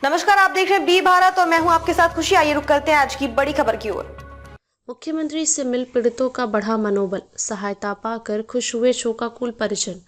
नमस्कार, आप देख रहे हैं बी भारत और मैं हूं आपके साथ खुशी। आइए रुक करते हैं आज की बड़ी खबर की ओर। मुख्यमंत्री से मिल पीड़ितों का बढ़ा मनोबल, सहायता पाकर खुश हुए शोकाकुल परिजन।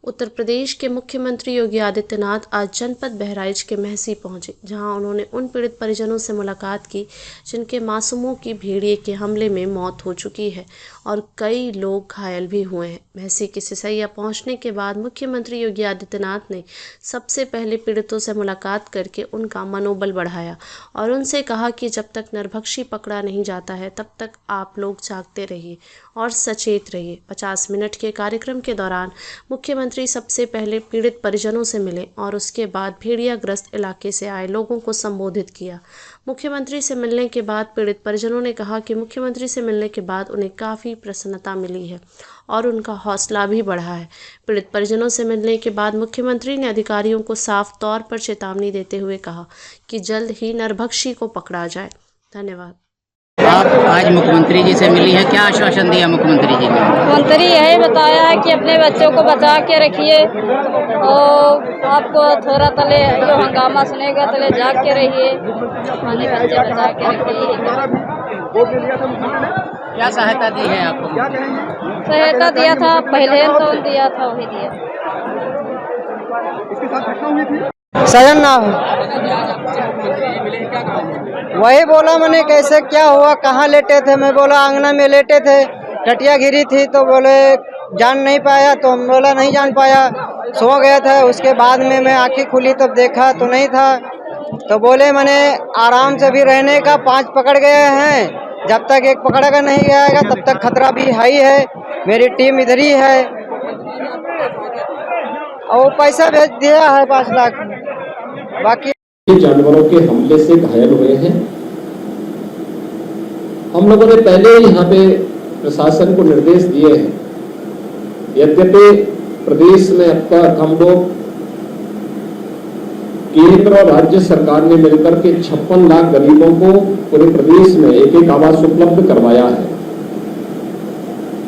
उत्तर प्रदेश के मुख्यमंत्री योगी आदित्यनाथ आज जनपद बहराइच के महसी पहुंचे, जहां उन्होंने उन पीड़ित परिजनों से मुलाकात की जिनके मासूमों की भेड़िए के हमले में मौत हो चुकी है और कई लोग घायल भी हुए हैं। महसी के सिसैया पहुंचने के बाद मुख्यमंत्री योगी आदित्यनाथ ने सबसे पहले पीड़ितों से मुलाकात करके उनका मनोबल बढ़ाया और उनसे कहा कि जब तक नरभक्षी पकड़ा नहीं जाता है तब तक आप लोग जागते रहिए और सचेत रहिए। 50 मिनट के कार्यक्रम के दौरान मुख्यमंत्री सबसे पहले पीड़ित परिजनों से मिले और उसके बाद भेड़ियाग्रस्त इलाके से आए लोगों को संबोधित किया। मुख्यमंत्री से मिलने के बाद पीड़ित परिजनों ने कहा कि मुख्यमंत्री से मिलने के बाद उन्हें काफ़ी प्रसन्नता मिली है और उनका हौसला भी बढ़ा है। पीड़ित परिजनों से मिलने के बाद मुख्यमंत्री ने अधिकारियों को साफ तौर पर चेतावनी देते हुए कहा कि जल्द ही नरभक्षी को पकड़ा जाए। धन्यवाद। आप आज मुख्यमंत्री जी से मिली है, क्या आश्वासन दिया मुख्यमंत्री जी ने? मुख्यमंत्री यही बताया है कि अपने बच्चों को बचा के रखिए और आपको थोड़ा तले जो हंगामा सुनेगा तले जाग के रहिए, अपने बच्चे बचा के रखिए। क्या सहायता दी है आपको? सहायता दिया था पहले तो दिया था, वही दिया। सजन नाम वही बोला, मैंने कैसे क्या हुआ, कहाँ लेटे थे? मैं बोला आंगना में लेटे थे, टटिया गिरी थी तो बोले जान नहीं पाया, तो हम बोला नहीं जान पाया, सो गया था। उसके बाद में मैं आंखें खुली तब देखा तो नहीं था, तो बोले मैंने आराम से भी रहने का 5 पकड़ गए हैं, जब तक एक पकड़ा नहीं जाएगा तब तक खतरा भी हाई है। मेरी टीम इधर ही है और पैसा भेज दिया है 5 लाख। बाकी जानवरों के हमले से घायल हुए हैं। हम लोगों ने पहले ही यहाँ पे प्रशासन को निर्देश दिए हैं। यद्यपि प्रदेश में अब तक हम लोग केंद्र और राज्य सरकार ने मिलकर के 56 लाख गरीबों को पूरे प्रदेश में एक आवास उपलब्ध करवाया है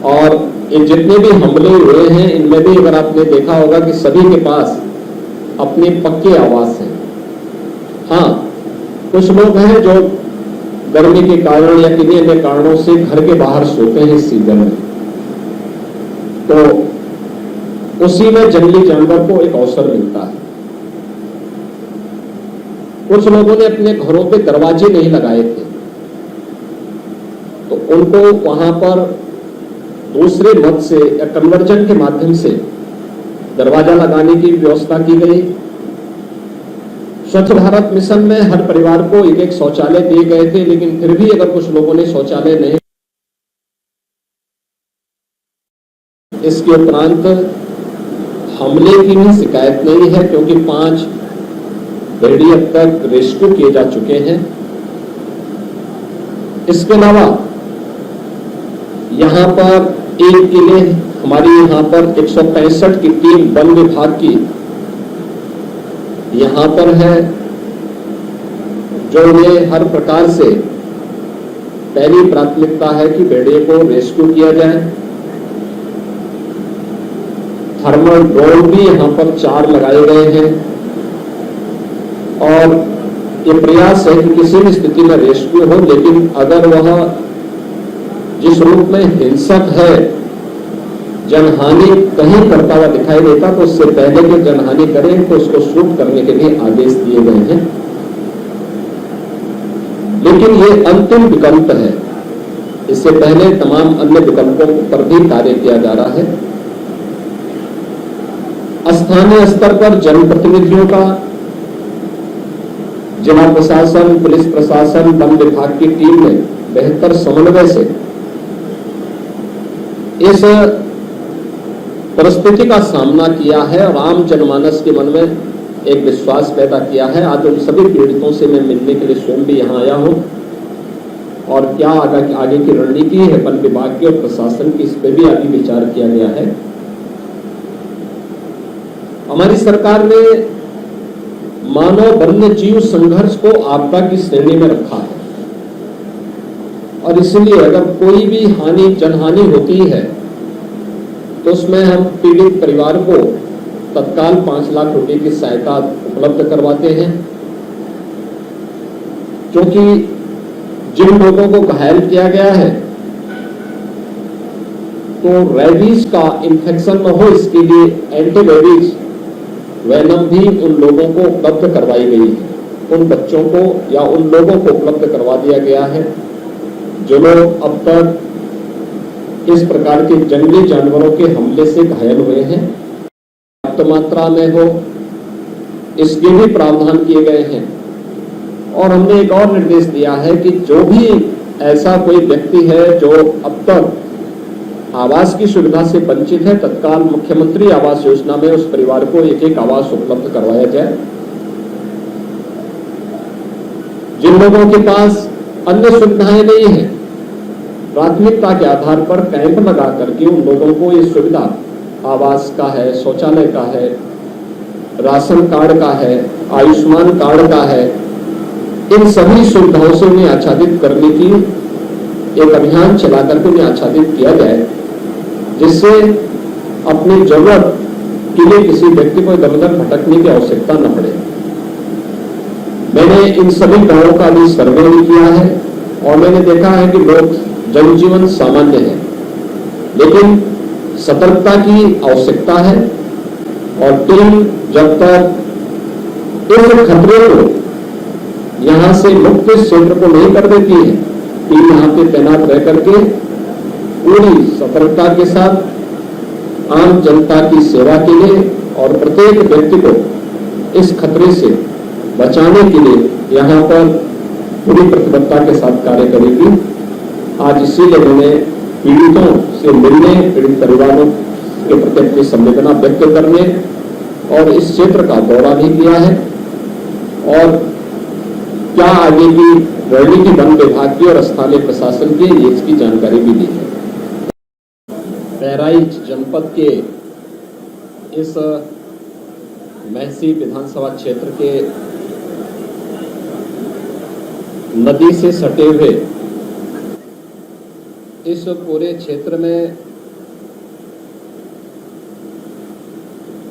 और ये जितने भी हमले हुए हैं इनमें भी अगर आपने देखा होगा कि सभी के पास अपने पक्के आवास हैं। हाँ, कुछ लोग हैं जो गर्मी के कारण या किन्हीं अन्य कारणों से घर के बाहर सोते हैं इस सीजन में, तो उसी में जंगली जानवर को एक अवसर मिलता है। कुछ लोगों ने अपने घरों पे दरवाजे नहीं लगाए थे, तो उनको वहां पर दूसरे मत से या कन्वर्जन के माध्यम से दरवाजा लगाने की व्यवस्था की गई। स्वच्छ भारत मिशन में हर परिवार को एक शौचालय दिए गए थे, लेकिन फिर भी अगर कुछ लोगों ने शौचालय नहीं, इसके उपरांत हमले की भी शिकायत नहीं है क्योंकि 5 भेड़िए अब तक रेस्क्यू किए जा चुके हैं। इसके अलावा यहां पर एक किले हमारी यहां पर 165 की टीम वन विभाग की यहां पर है, जो ये हर प्रकार से पहली प्राथमिकता है कि भेड़िए को रेस्क्यू किया जाए। थर्मल ड्रोन भी यहां पर 4 लगाए गए हैं और ये प्रयास है कि किसी भी स्थिति में रेस्क्यू हो, लेकिन अगर वह जिस रूप में हिंसक है, जनहानि कहीं करता हुआ दिखाई देता, तो उससे पहले कि जनहानि करें तो उसको शूट करने के लिए आदेश दिए गए हैं। लेकिन ये अंतिम विकल्प है, इससे पहले तमाम अन्य विकल्पों पर भी कार्य किया जा रहा है। स्थानीय स्तर पर जनप्रतिनिधियों का, जिला प्रशासन, पुलिस प्रशासन, वन विभाग की टीम ने बेहतर समन्वय से इस परिस्थिति का सामना किया है और आम जनमानस के मन में एक विश्वास पैदा किया है। आज उन सभी पीड़ितों से मैं मिलने के लिए स्वयं भी यहां आया हूं और क्या आगे की रणनीति है वन विभाग की और प्रशासन की, इस पर भी आगे विचार किया गया है। हमारी सरकार ने मानव वन्य जीव संघर्ष को आपदा की श्रेणी में रखा है और इसलिए अगर कोई भी जनहानि होती है तो उसमें हम पीड़ित परिवार को तत्काल 5 लाख रुपए की सहायता उपलब्ध करवाते हैं। क्योंकि जिन लोगों को घायल किया गया है तो रेबीज का इन्फेक्शन न हो इसके लिए एंटीरेबीज वेनम भी उन लोगों को उपलब्ध करवाई गई है। उन बच्चों को या उन लोगों को उपलब्ध करवा दिया गया है जो लोग अब तक इस प्रकार के जंगली जानवरों के हमले से घायल हुए हैं। पर्याप्त मात्रा में हो इसके भी प्रावधान किए गए हैं। और हमने एक और निर्देश दिया है कि जो भी ऐसा कोई व्यक्ति है जो अब तक आवास की सुविधा से वंचित है, तत्काल मुख्यमंत्री आवास योजना में उस परिवार को एक एक आवास उपलब्ध करवाया जाए। जिन लोगों के पास अन्य सुविधाएं नहीं है, प्राथमिकता के आधार पर कैंप लगा करके उन लोगों को ये सुविधा आवास का है, शौचालय का है, राशन कार्ड का है, आयुष्मान कार्ड का है, इन सभी सुविधाओं से उन्हें आच्छादित करने की एक अभियान चलाकर के उन्हें आच्छादित किया जाए, जिससे अपनी जरूरत के लिए किसी व्यक्ति को इधर उधर भटकने की आवश्यकता न पड़े। मैंने इन सभी गांवों का भी सर्वे भी किया है और मैंने देखा है कि लोग जनजीवन सामान्य है, लेकिन सतर्कता की आवश्यकता है। और टीम जब तक इस खतरे को यहां से मुक्त क्षेत्र को नहीं कर देती है, टीम यहां पे तैनात रह करके पूरी सतर्कता के साथ आम जनता की सेवा के लिए और प्रत्येक व्यक्ति को इस खतरे से बचाने के लिए यहां पर पूरी प्रतिबद्धता के साथ कार्य करेगी। आज इसीलिए मैंने पीड़ितों से मिलने, पीड़ित परिवारों के प्रति अपनी संवेदना व्यक्त करने और इस क्षेत्र का दौरा भी किया है और क्या आगे की रणनीति वन विभाग की और स्थानीय प्रशासन की ये इसकी जानकारी भी दी है। बहराइच जनपद के इस महसी विधानसभा क्षेत्र के नदी से सटे हुए इस पूरे क्षेत्र में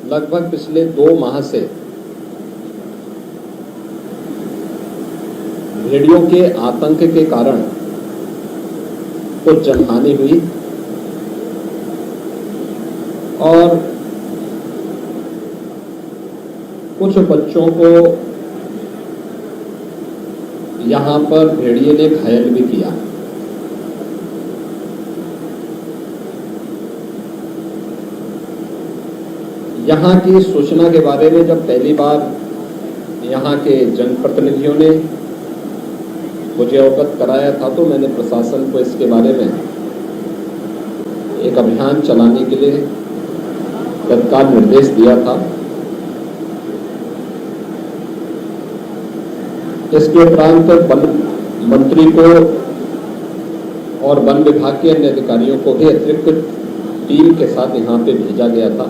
लगभग पिछले 2 माह से भेड़ियों के आतंक के कारण कुछ जनहानि हुई और कुछ बच्चों को यहां पर भेड़िए ने घायल भी किया। यहां की सूचना के बारे में जब पहली बार यहां के जनप्रतिनिधियों ने मुझे अवगत कराया था तो मैंने प्रशासन को इसके बारे में एक अभियान चलाने के लिए तत्काल निर्देश दिया था। इसके उपरांत वन मंत्री को और वन विभाग के अन्य अधिकारियों को भी अतिरिक्त टीम के साथ यहां पे भेजा गया था।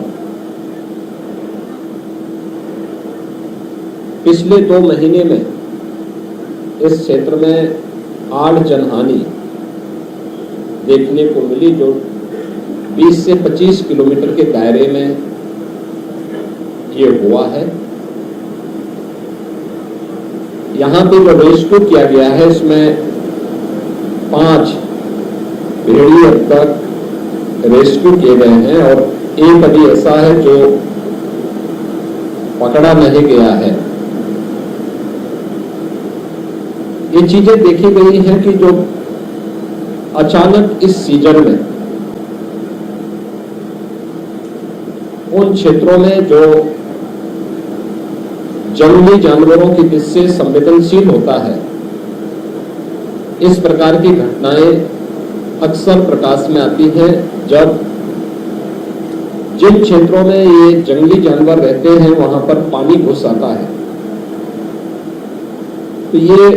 पिछले 2 महीने में इस क्षेत्र में 8 जनहानि देखने को मिली, जो 20 से 25 किलोमीटर के दायरे में ये हुआ है। यहां पे जो रेस्क्यू किया गया है इसमें 5 भेड़िए अब तक रेस्क्यू किए गए हैं और एक अभी ऐसा है जो पकड़ा नहीं गया है। ये चीजें देखी गई हैं कि जो अचानक इस सीजन में उन क्षेत्रों में जो जंगली जानवरों की दृष्टि से संवेदनशील होता है, इस प्रकार की घटनाएं अक्सर प्रकाश में आती हैं जब जिन क्षेत्रों में ये जंगली जानवर रहते हैं वहां पर पानी घुस आता है। तो ये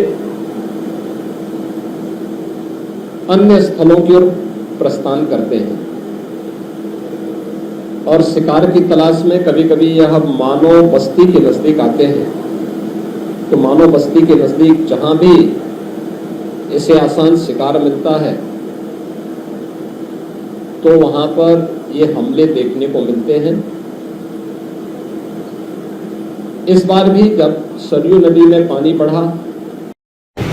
अन्य स्थलों की ओर प्रस्थान करते हैं और शिकार की तलाश में कभी कभी यह मानव बस्ती के नजदीक आते हैं। तो मानव बस्ती के नजदीक जहां भी इसे आसान शिकार मिलता है तो वहां पर ये हमले देखने को मिलते हैं। इस बार भी जब सरयू नदी में पानी बढ़ा,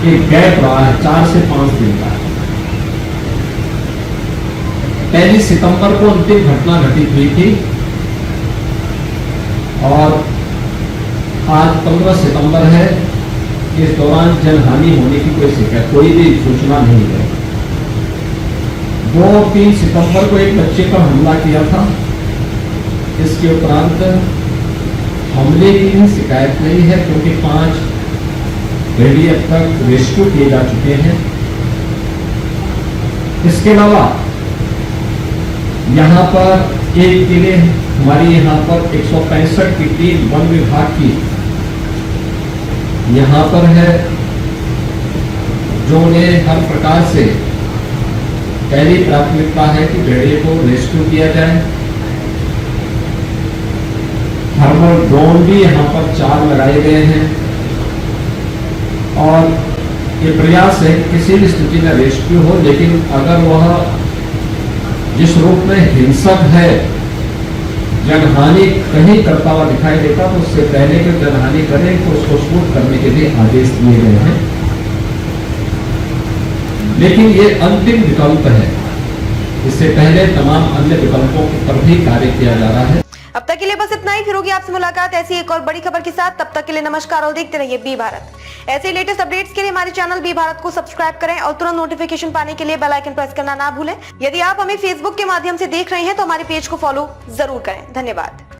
एक गैप रहा है 4 से 5 दिन का। 1 सितंबर को अंतिम घटना घटित हुई थी और आज 15 सितंबर है। इस दौरान जनहानि होने की कोई शिकायत, कोई भी सूचना नहीं है। 2-3 सितंबर को एक बच्चे पर हमला किया था। इसके उपरांत हमले की भी शिकायत नहीं है, क्योंकि 5 भेड़िए अब तक रेस्क्यू किए जा चुके हैं। इसके अलावा यहाँ पर एक के लिए हमारी यहाँ पर 165 की टीम वन विभाग की यहाँ पर है, जो उन्हें हर प्रकार से पहली प्राथमिकता है कि भेड़िए को रेस्क्यू किया जाए। थर्मल ड्रोन भी यहाँ पर 4 लगाए गए हैं और ये प्रयास है कि किसी भी स्थिति में रेस्क्यू हो, लेकिन अगर वह जिस रूप में हिंसक है, जनहानि कहीं करता हुआ दिखाई देता, तो उससे पहले कि जनहानि करे तो उसको शूट करने के लिए आदेश दिए गए हैं। लेकिन ये अंतिम विकल्प है, इससे पहले तमाम अन्य विकल्पों पर भी कार्य किया जा रहा है। अब तक के लिए बस इतना ही। फिर होगी आपसे मुलाकात ऐसी एक और बड़ी खबर के साथ। तब तक के लिए नमस्कार और देखते रहिए बी भारत। ऐसे लेटेस्ट अपडेट्स के लिए हमारे चैनल बी भारत को सब्सक्राइब करें और तुरंत नोटिफिकेशन पाने के लिए बेल आइकन प्रेस करना ना भूलें। यदि आप हमें फेसबुक के माध्यम से देख रहे हैं तो हमारे पेज को फॉलो जरूर करें। धन्यवाद।